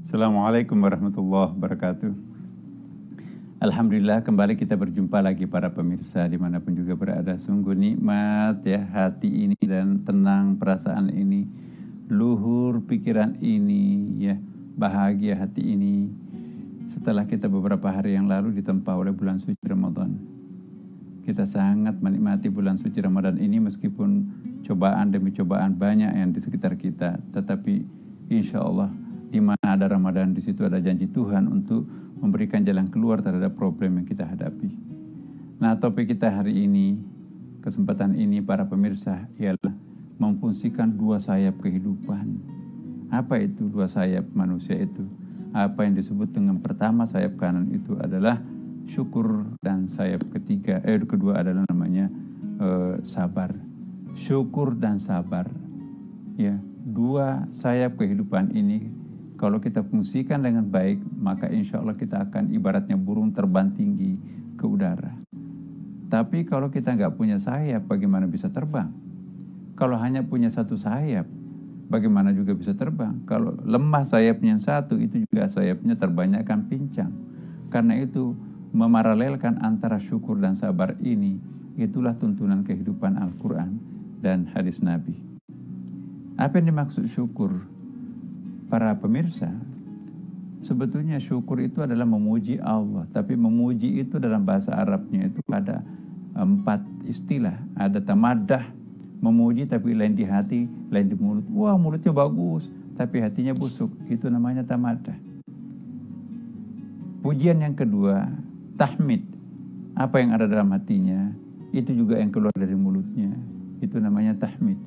Assalamualaikum warahmatullahi wabarakatuh. Alhamdulillah kembali kita berjumpa lagi para pemirsa dimanapun juga berada. Sungguh nikmat ya hati ini dan tenang perasaan ini, luhur pikiran ini ya, bahagia hati ini setelah kita beberapa hari yang lalu ditempa oleh bulan suci Ramadan. Kita sangat menikmati bulan suci Ramadan ini meskipun cobaan demi cobaan banyak yang di sekitar kita, tetapi insya Allah di mana ada Ramadan, di situ ada janji Tuhan untuk memberikan jalan keluar terhadap problem yang kita hadapi. Nah, topik kita hari ini, kesempatan ini para pemirsa, ialah memfungsikan dua sayap kehidupan. Apa itu dua sayap manusia itu? Apa yang disebut dengan pertama sayap kanan itu adalah syukur, dan sayap kedua adalah namanya sabar. Syukur dan sabar. Ya, dua sayap kehidupan ini kalau kita fungsikan dengan baik, maka insya Allah kita akan ibaratnya burung terbang tinggi ke udara. Tapi kalau kita nggak punya sayap, bagaimana bisa terbang? Kalau hanya punya satu sayap, bagaimana juga bisa terbang? Kalau lemah sayapnya yang satu, itu juga sayapnya terbangnya akan pincang. Karena itu, memaralelkan antara syukur dan sabar ini, itulah tuntunan kehidupan Al-Quran dan hadis Nabi. Apa yang dimaksud syukur? Para pemirsa, sebetulnya syukur itu adalah memuji Allah. Tapi memuji itu dalam bahasa Arabnya itu ada 4 istilah. Ada tamadah, memuji tapi lain di hati, lain di mulut. Wah, mulutnya bagus, tapi hatinya busuk. Itu namanya tamadah. Pujian yang kedua, tahmid. Apa yang ada dalam hatinya, itu juga yang keluar dari mulutnya. Itu namanya tahmid.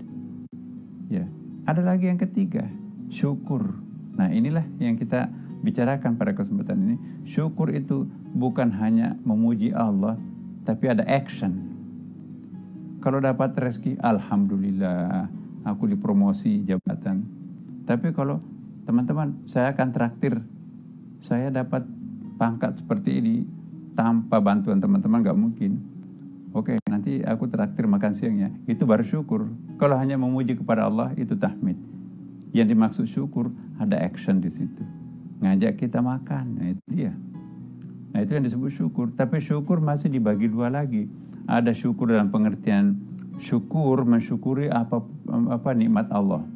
Ya. Ada lagi yang ketiga, syukur. Nah, inilah yang kita bicarakan pada kesempatan ini. Syukur itu bukan hanya memuji Allah, tapi ada action. Kalau dapat rezeki, alhamdulillah, aku dipromosi jabatan. Tapi kalau teman-teman, saya akan traktir, saya dapat pangkat seperti ini tanpa bantuan teman-teman gak mungkin. Oke, nanti aku traktir makan siangnya. Itu baru syukur. Kalau hanya memuji kepada Allah, itu tahmid. Yang dimaksud syukur, ada action di situ. Ngajak kita makan, nah itu dia. Nah, itu yang disebut syukur. Tapi syukur masih dibagi dua lagi. Ada syukur dalam pengertian syukur, mensyukuri apa nikmat Allah.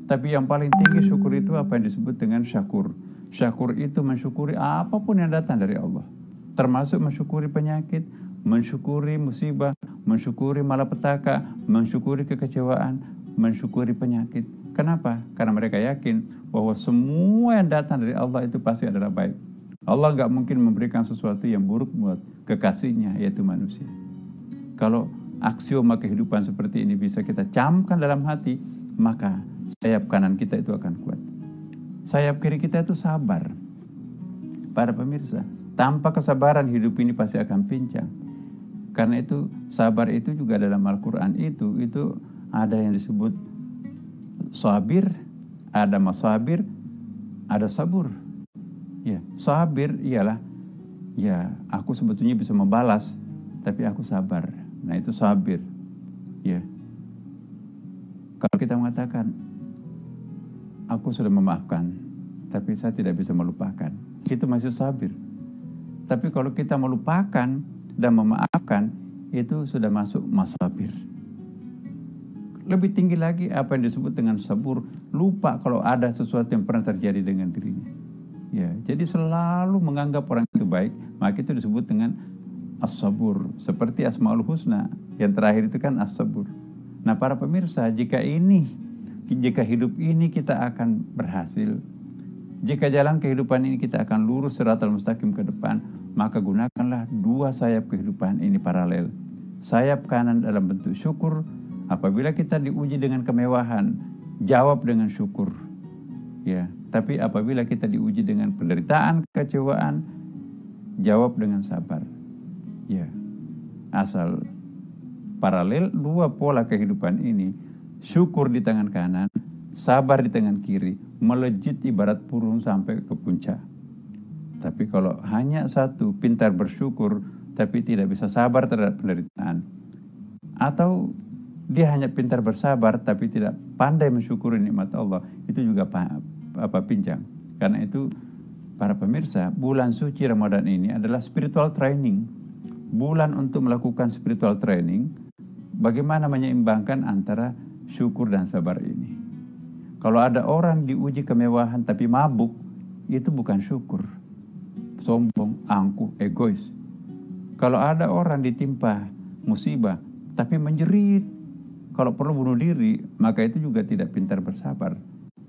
Tapi yang paling tinggi syukur itu apa yang disebut dengan syakur. Syakur itu mensyukuri apapun yang datang dari Allah. Termasuk mensyukuri penyakit, mensyukuri musibah, mensyukuri malapetaka, mensyukuri kekecewaan, mensyukuri penyakit. Kenapa? Karena mereka yakin bahwa semua yang datang dari Allah itu pasti adalah baik. Allah nggak mungkin memberikan sesuatu yang buruk buat kekasihnya, yaitu manusia. Kalau aksioma kehidupan seperti ini bisa kita camkan dalam hati, maka sayap kanan kita itu akan kuat. Sayap kiri kita itu sabar. Para pemirsa, tanpa kesabaran hidup ini pasti akan pincang. Karena itu sabar itu juga dalam Al-Quran itu ada yang disebut sabir, ada masabir, ada sabur. Ya, sabir ialah ya aku sebetulnya bisa membalas, tapi aku sabar. Nah, itu sabir. Ya. Kalau kita mengatakan aku sudah memaafkan, tapi saya tidak bisa melupakan, itu masih sabir. Tapi kalau kita melupakan dan memaafkan, itu sudah masuk masabir. Lebih tinggi lagi apa yang disebut dengan sabur, lupa kalau ada sesuatu yang pernah terjadi dengan dirinya. Ya, jadi selalu menganggap orang itu baik, maka itu disebut dengan as-sabur. Seperti Asmaul Husna, yang terakhir itu kan as-sabur. Nah, para pemirsa, jika hidup ini kita akan berhasil, jika jalan kehidupan ini kita akan lurus siratal mustaqim ke depan, maka gunakanlah dua sayap kehidupan ini paralel. Sayap kanan dalam bentuk syukur. Apabila kita diuji dengan kemewahan, jawab dengan syukur. Ya, tapi apabila kita diuji dengan penderitaan, kekecewaan, jawab dengan sabar. Ya. Asal paralel dua pola kehidupan ini, syukur di tangan kanan, sabar di tangan kiri, melejit ibarat burung sampai ke puncak. Tapi kalau hanya satu, pintar bersyukur tapi tidak bisa sabar terhadap penderitaan, atau dia hanya pintar bersabar tapi tidak pandai mensyukuri nikmat Allah, itu juga pincang. Karena itu para pemirsa, bulan suci Ramadan ini adalah spiritual training. Bulan untuk melakukan spiritual training, bagaimana menyeimbangkan antara syukur dan sabar ini. Kalau ada orang diuji kemewahan tapi mabuk, itu bukan syukur. Sombong, angkuh, egois. Kalau ada orang ditimpa musibah tapi menjerit, kalau perlu bunuh diri, maka itu juga tidak pintar bersabar.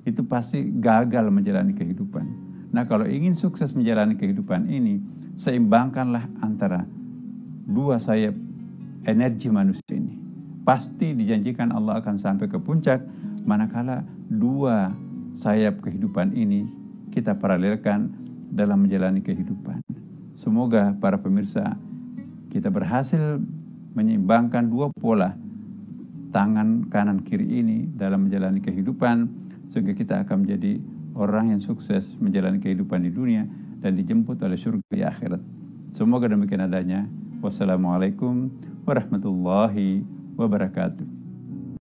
Itu pasti gagal menjalani kehidupan. Nah, kalau ingin sukses menjalani kehidupan ini, seimbangkanlah antara dua sayap energi manusia ini. Pasti dijanjikan Allah akan sampai ke puncak manakala dua sayap kehidupan ini kita paralelkan dalam menjalani kehidupan. Semoga para pemirsa kita berhasil menyeimbangkan dua pola tangan kanan kiri ini dalam menjalani kehidupan, sehingga kita akan menjadi orang yang sukses menjalani kehidupan di dunia dan dijemput oleh surga di akhirat. Semoga demikian adanya. Wassalamualaikum warahmatullahi wabarakatuh.